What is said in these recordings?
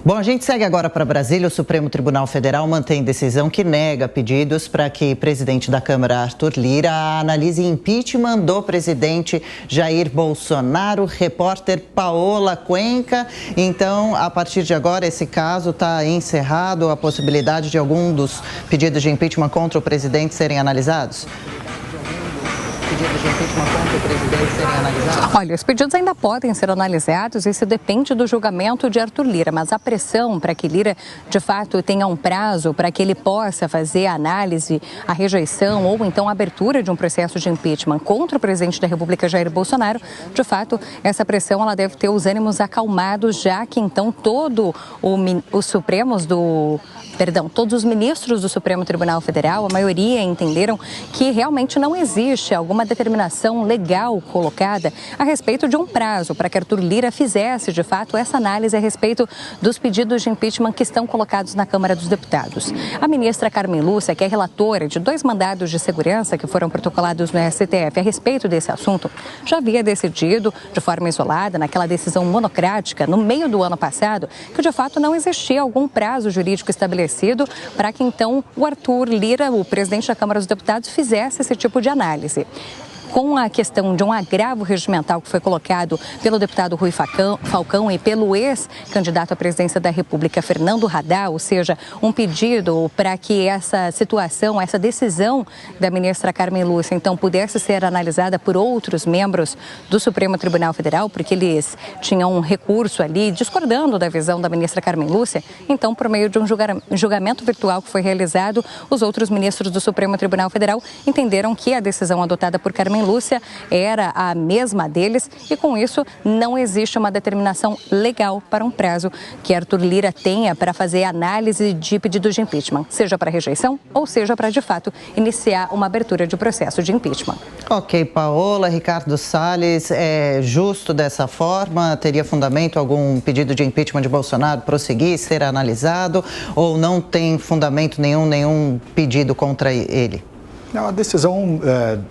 Bom, a gente segue agora para Brasília. O Supremo Tribunal Federal mantém decisão que nega pedidos para que o presidente da Câmara, Arthur Lira, analise impeachment do presidente Jair Bolsonaro. Repórter Paola Cuenca. Então, a partir de agora, esse caso está encerrado. A possibilidade de algum dos pedidos de impeachment contra o presidente serem analisados? Olha, os pedidos ainda podem ser analisados, isso depende do julgamento de Arthur Lira, mas a pressão para que Lira, de fato, tenha um prazo para que ele possa fazer a análise, a rejeição ou então a abertura de um processo de impeachment contra o presidente da República, Jair Bolsonaro, de fato, essa pressão ela deve ter os ânimos acalmados, já que então todos os ministros do Supremo Tribunal Federal, a maioria entenderam que realmente não existe alguma determinação legal colocada a respeito de um prazo para que Arthur Lira fizesse, de fato, essa análise a respeito dos pedidos de impeachment que estão colocados na Câmara dos Deputados. A ministra Carmen Lúcia, que é relatora de 2 mandados de segurança que foram protocolados no STF a respeito desse assunto, já havia decidido, de forma isolada, naquela decisão monocrática, no meio do ano passado, que de fato não existia algum prazo jurídico estabelecido para que então o Arthur Lira, o presidente da Câmara dos Deputados, fizesse esse tipo de análise. Com a questão de um agravo regimental que foi colocado pelo deputado Rui Falcão e pelo ex-candidato à presidência da República, Fernando Haddad, ou seja, um pedido para que essa situação, essa decisão da ministra Carmen Lúcia, então, pudesse ser analisada por outros membros do Supremo Tribunal Federal, porque eles tinham um recurso ali discordando da visão da ministra Carmen Lúcia. Então, por meio de um julgamento virtual que foi realizado, os outros ministros do Supremo Tribunal Federal entenderam que a decisão adotada por Carmen Lúcia era a mesma deles e, com isso, não existe uma determinação legal para um prazo que Arthur Lira tenha para fazer análise de pedidos de impeachment, seja para rejeição ou seja para, de fato, iniciar uma abertura de processo de impeachment. Ok, Paola. Ricardo Salles, é justo dessa forma? Teria fundamento algum pedido de impeachment de Bolsonaro prosseguir, ser analisado, ou não tem fundamento nenhum pedido contra ele? A decisão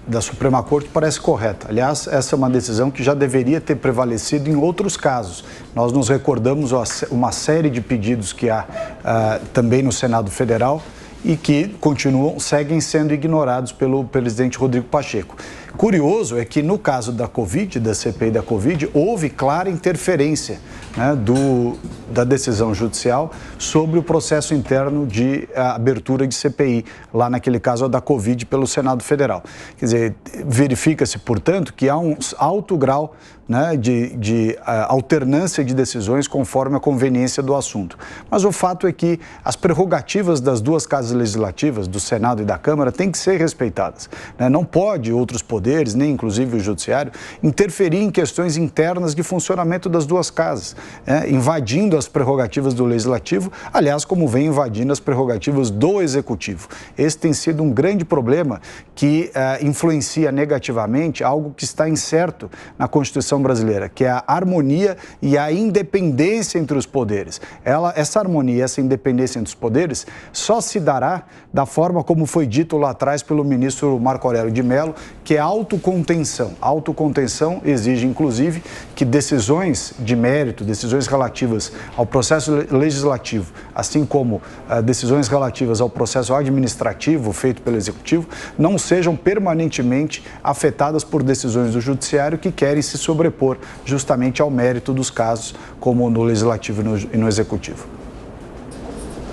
da Suprema Corte parece correta. Aliás, essa é uma decisão que já deveria ter prevalecido em outros casos. Nós nos recordamos uma série de pedidos que há também no Senado Federal e que seguem sendo ignorados pelo presidente Rodrigo Pacheco. Curioso é que no caso da Covid, da CPI da Covid, houve clara interferência, né, da decisão judicial sobre o processo interno de abertura de CPI, lá naquele caso da Covid pelo Senado Federal. Quer dizer, verifica-se, portanto, que há um alto grau, né, de alternância de decisões conforme a conveniência do assunto. Mas o fato é que as prerrogativas das duas casas legislativas, do Senado e da Câmara, têm que ser respeitadas, né? Não pode outros poderes, nem inclusive o Judiciário, interferir em questões internas de funcionamento das duas casas, né? Invadindo as prerrogativas do Legislativo, aliás, como vem invadindo as prerrogativas do Executivo. Esse tem sido um grande problema que influencia negativamente algo que está incerto na Constituição brasileira, que é a harmonia e a independência entre os poderes. Essa harmonia e essa independência entre os poderes só se dará da forma como foi dito lá atrás pelo ministro Marco Aurélio de Mello, que é autocontenção. Autocontenção exige, inclusive, que decisões de mérito, decisões relativas ao processo legislativo, assim como decisões relativas ao processo administrativo feito pelo Executivo, não sejam permanentemente afetadas por decisões do Judiciário que querem se sobrepor justamente ao mérito dos casos, como no Legislativo e no Executivo.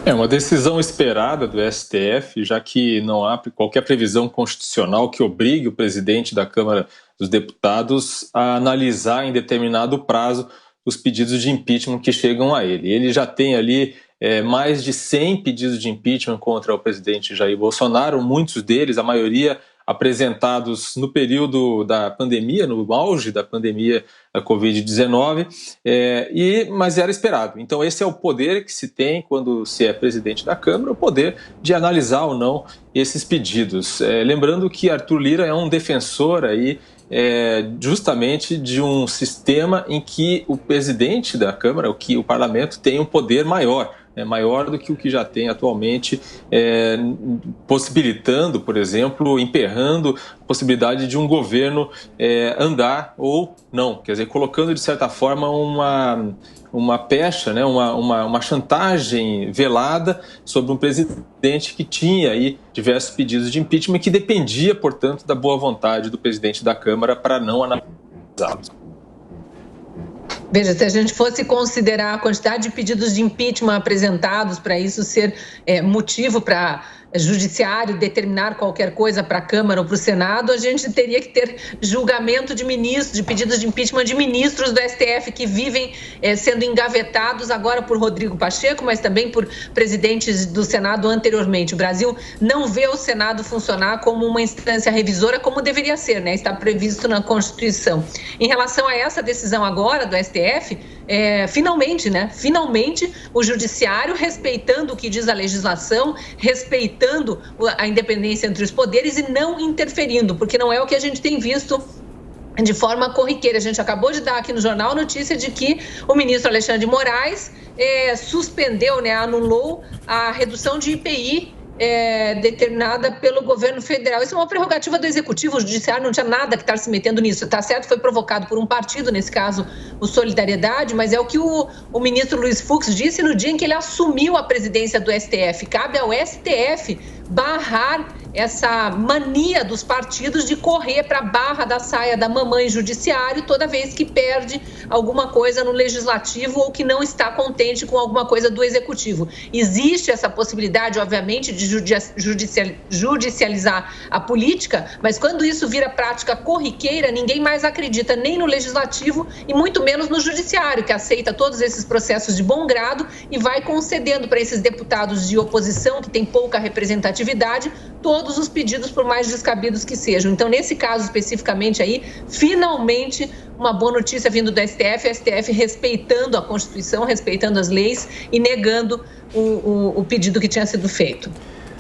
É uma decisão esperada do STF, já que não há qualquer previsão constitucional que obrigue o presidente da Câmara dos Deputados a analisar em determinado prazo os pedidos de impeachment que chegam a ele. Ele já tem ali mais de 100 pedidos de impeachment contra o presidente Jair Bolsonaro, muitos deles, a maioria, apresentados no período da pandemia, no auge da pandemia da Covid-19, mas era esperado. Então esse é o poder que se tem quando se é presidente da Câmara, o poder de analisar ou não esses pedidos. Lembrando que Arthur Lira é um defensor aí, justamente de um sistema em que o presidente da Câmara, o parlamento, tem um poder maior, maior do que o que já tem atualmente, possibilitando, por exemplo, emperrando a possibilidade de um governo andar ou não, quer dizer, colocando de certa forma uma pecha, né, uma chantagem velada sobre um presidente que tinha aí diversos pedidos de impeachment, que dependia, portanto, da boa vontade do presidente da Câmara para não analisá-los. Veja, se a gente fosse considerar a quantidade de pedidos de impeachment apresentados para isso ser motivo para judiciário determinar qualquer coisa para a Câmara ou para o Senado, a gente teria que ter julgamento de ministros, de pedidos de impeachment de ministros do STF que vivem sendo engavetados agora por Rodrigo Pacheco, mas também por presidentes do Senado anteriormente. O Brasil não vê o Senado funcionar como uma instância revisora como deveria ser, né? Está previsto na Constituição. Em relação a essa decisão agora do STF, finalmente, né? Finalmente o judiciário, respeitando o que diz a legislação, respeitando a independência entre os poderes e não interferindo, porque não é o que a gente tem visto de forma corriqueira. A gente acabou de dar aqui no jornal a notícia de que o ministro Alexandre de Moraes suspendeu, né, anulou a redução de IPI determinada pelo governo federal. Isso é uma prerrogativa do executivo, o judiciário não tinha nada que estar se metendo nisso, tá certo? Foi provocado por um partido, nesse caso o Solidariedade, mas é o que o ministro Luiz Fux disse no dia em que ele assumiu a presidência do STF. Cabe ao STF barrar essa mania dos partidos de correr para a barra da saia da mamãe judiciário toda vez que perde alguma coisa no legislativo ou que não está contente com alguma coisa do executivo. Existe essa possibilidade, obviamente, de judicializar a política, mas quando isso vira prática corriqueira, ninguém mais acredita nem no legislativo e muito menos no judiciário, que aceita todos esses processos de bom grado e vai concedendo para esses deputados de oposição, que tem pouca representatividade, todos os pedidos, por mais descabidos que sejam. Então, nesse caso especificamente aí, finalmente, uma boa notícia vindo do STF, o STF respeitando a Constituição, respeitando as leis e negando o pedido que tinha sido feito.